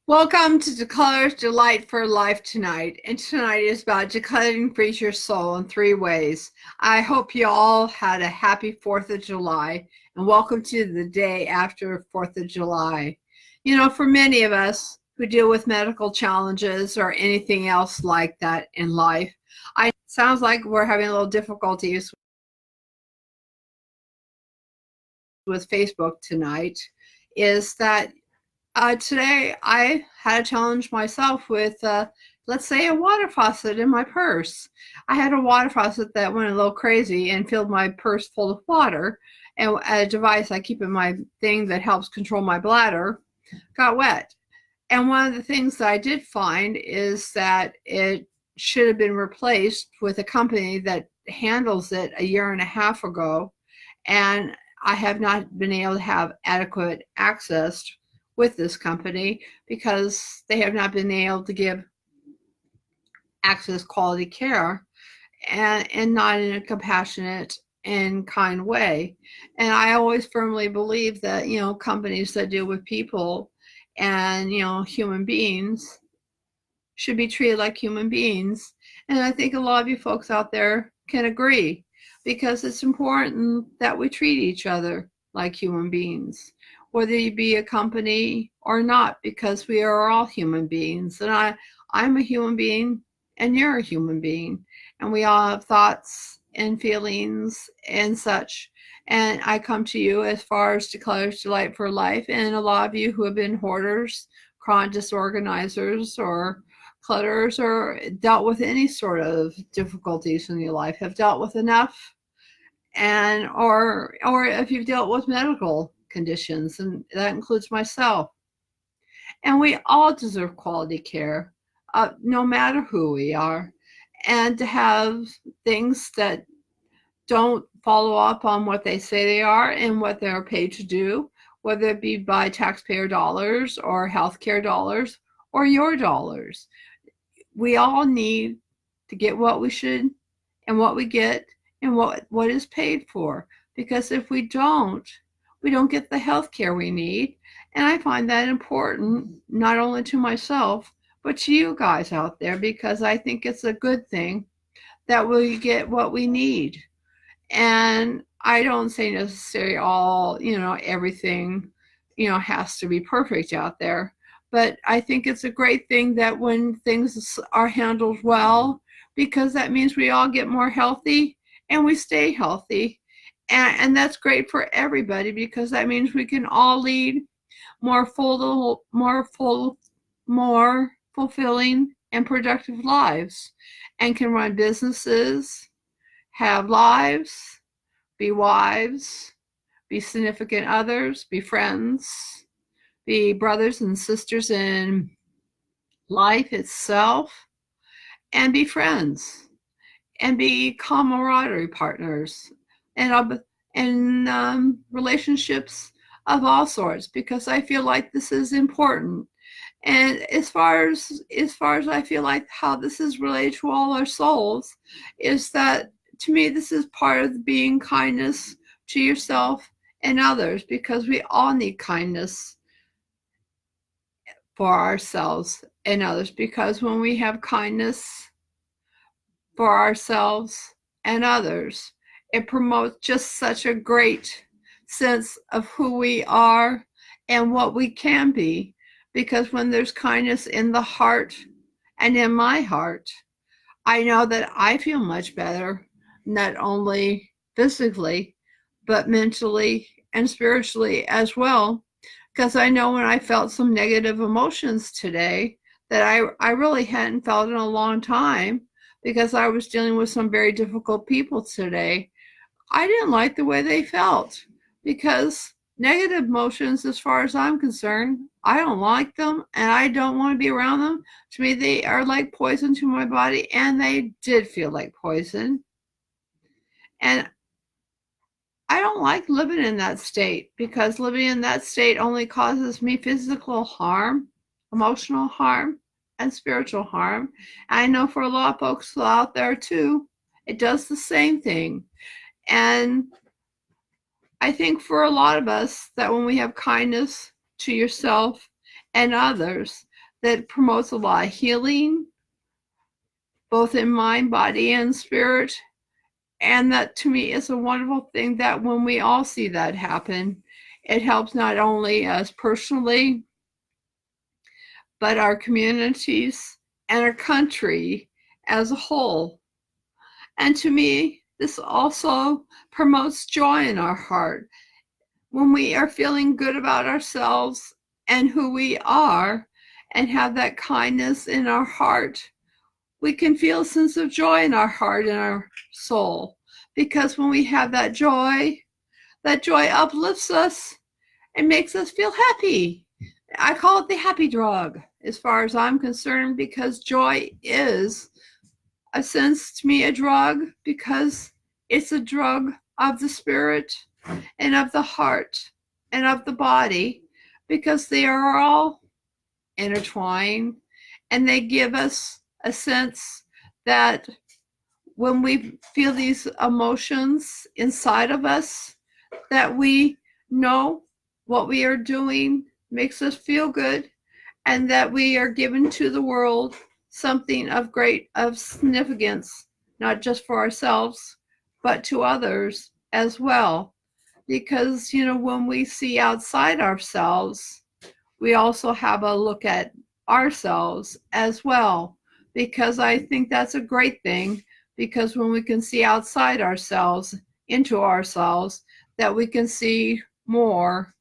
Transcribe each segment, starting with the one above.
Welcome to Declutter's Delight for Life tonight. And tonight is about decluttering frees your soul in 3 ways. I hope you all had a happy 4th of July and welcome to the day after 4th of July. You know, for many of us who deal with medical challenges or anything else like that in life, it sounds like we're having a little difficulties with Facebook tonight, is that today I had a challenge myself with, let's say, a water faucet in my purse. I had a water faucet that went a little crazy and filled my purse full of water, and a device I keep in my thing that helps control my bladder got wet. And one of the things that I did find is that it should have been replaced with a company that handles it a year and a half ago, and I have not been able to have adequate access with this company because they have not been able to give access quality care and not in a compassionate and kind way. And I always firmly believe that, companies that deal with people and, human beings should be treated like human beings. And I think a lot of you folks out there can agree because it's important that we treat each other like human beings, whether you be a company or not, because we are all human beings. And I'm a human being and you're a human being. And we all have thoughts and feelings and such. And I come to you as far as Declutter's Delight for Life. And a lot of you who have been hoarders, chronic disorganizers, or clutters, or dealt with any sort of difficulties in your life, have dealt with enough, and or if you've dealt with medical conditions, and that includes myself. And we all deserve quality care, no matter who we are, and to have things that don't follow up on what they say they are and what they're paid to do, whether it be by taxpayer dollars or healthcare dollars or your dollars. We all need to get what we should and what we get and what is paid for. Because if we don't get the health care we need. And I find that important, not only to myself, but to you guys out there, because I think it's a good thing that we get what we need. And I don't say necessarily everything, has to be perfect out there. But I think it's a great thing that when things are handled well, because that means we all get more healthy and we stay healthy. And that's great for everybody, because that means we can all lead more fulfilling and productive lives, and can run businesses, have lives, be wives, be significant others, be friends, be brothers and sisters in life itself, and be friends, and be camaraderie partners, and relationships of all sorts, because I feel like this is important. And as far as I feel like how this is related to all our souls, is that to me this is part of being kindness to yourself and others, because we all need kindness for ourselves and others, because when we have kindness for ourselves and others, it promotes just such a great sense of who we are and what we can be. Because when there's kindness in the heart and in my heart, I know that I feel much better, not only physically, but mentally and spiritually as well. Because I know when I felt some negative emotions today that I really hadn't felt in a long time, because I was dealing with some very difficult people today. I didn't like the way they felt, because negative emotions, as far as I'm concerned, I don't like them and I don't want to be around them. To me, they are like poison to my body, and they did feel like poison. And I don't like living in that state, because living in that state only causes me physical harm, emotional harm, and spiritual harm. And I know for a lot of folks out there too, it does the same thing. And I think for a lot of us, that when we have kindness to yourself and others, that promotes a lot of healing, both in mind, body, and spirit. And that to me is a wonderful thing that when we all see that happen, it helps not only us personally, but our communities and our country as a whole. And to me, this also promotes joy in our heart. When we are feeling good about ourselves and who we are and have that kindness in our heart, we can feel a sense of joy in our heart and our soul. Because when we have that joy uplifts us and makes us feel happy. I call it the happy drug, as far as I'm concerned, because joy is, a sense to me, a drug, because it's a drug of the spirit and of the heart and of the body, because they are all intertwined, and they give us a sense that when we feel these emotions inside of us, that we know what we are doing makes us feel good, and that we are given to the world something of significance, not just for ourselves, but to others as well. Because, when we see outside ourselves, we also have a look at ourselves as well. Because I think that's a great thing, because when we can see outside ourselves, into ourselves, that we can see more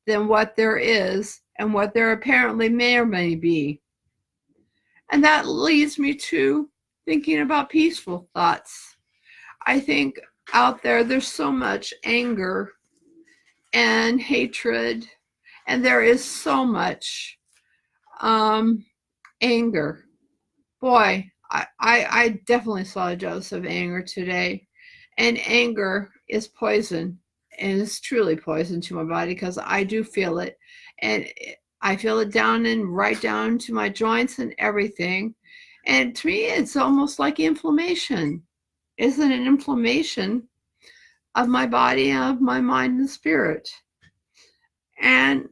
than what there is and what there apparently may or may be. And that leads me to thinking about peaceful thoughts. I think out there's so much anger and hatred, and there is so much anger. Boy, I definitely saw a dose of anger today. And anger is poison, and it's truly poison to my body, because I do feel it. And I feel it right down to my joints and everything. And to me, it's almost like inflammation. Isn't it inflammation of my body, of my mind and spirit? And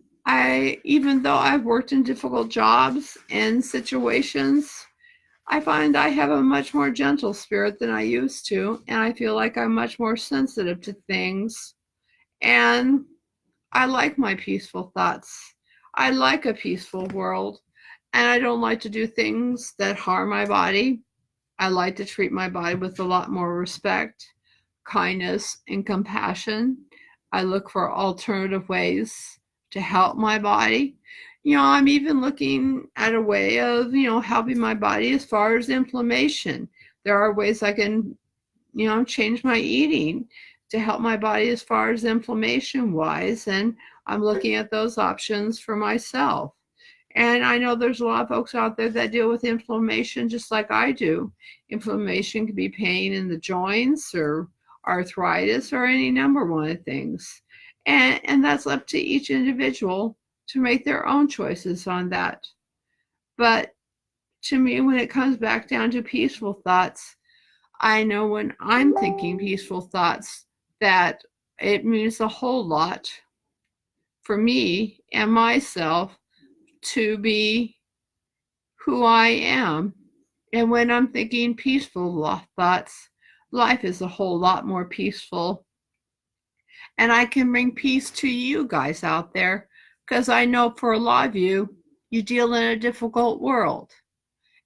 even though I've worked in difficult jobs and situations, I find I have a much more gentle spirit than I used to, and I feel like I'm much more sensitive to things. And I like my peaceful thoughts. I like a peaceful world, and I don't like to do things that harm my body. I like to treat my body with a lot more respect, kindness, and compassion. I look for alternative ways to help my body. I'm even looking at a way of, helping my body as far as inflammation. There are ways I can, change my eating to help my body as far as inflammation wise. And I'm looking at those options for myself. And I know there's a lot of folks out there that deal with inflammation just like I do. Inflammation can be pain in the joints or arthritis or any number of things. And that's up to each individual to make their own choices on that. But to me, when it comes back down to peaceful thoughts, I know when I'm thinking peaceful thoughts that it means a whole lot for me and myself to be who I am. And when I'm thinking peaceful thoughts, life is a whole lot more peaceful. And I can bring peace to you guys out there, because I know for a lot of you, you deal in a difficult world.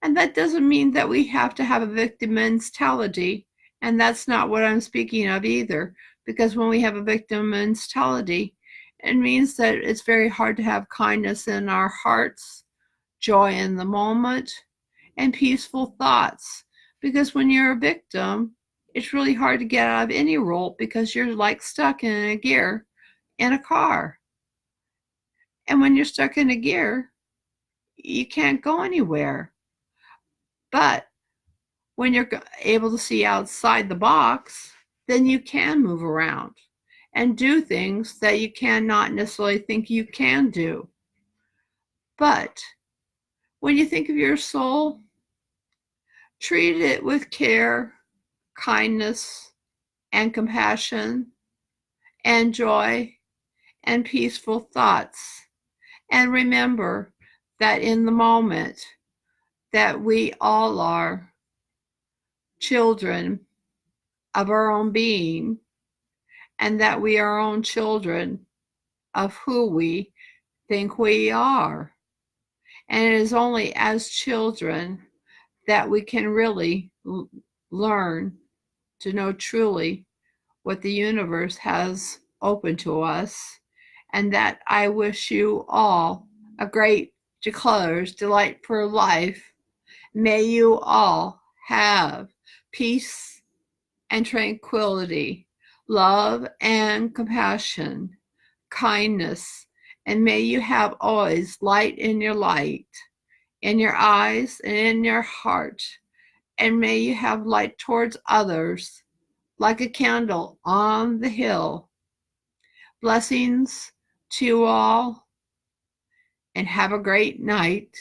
And that doesn't mean that we have to have a victim mentality. And that's not what I'm speaking of either, because when we have a victim mentality, it means that it's very hard to have kindness in our hearts, joy in the moment, and peaceful thoughts. Because when you're a victim, it's really hard to get out of any role, because you're like stuck in a gear in a car. And when you're stuck in a gear, you can't go anywhere. But when you're able to see outside the box, then you can move around and do things that you cannot necessarily think you can do. But when you think of your soul, treat it with care, kindness, and compassion, and joy, and peaceful thoughts. And remember that in the moment that we all are children of our own being, and that we are our own children of who we think we are. And it is only as children that we can really learn to know truly what the universe has open to us. And that I wish you all a great Declutter's Delight for Life. May you all have peace and tranquility, love and compassion, kindness, and may you have always light in your light, in your eyes and in your heart, and may you have light towards others like a candle on the hill. Blessings to you all, and have a great night.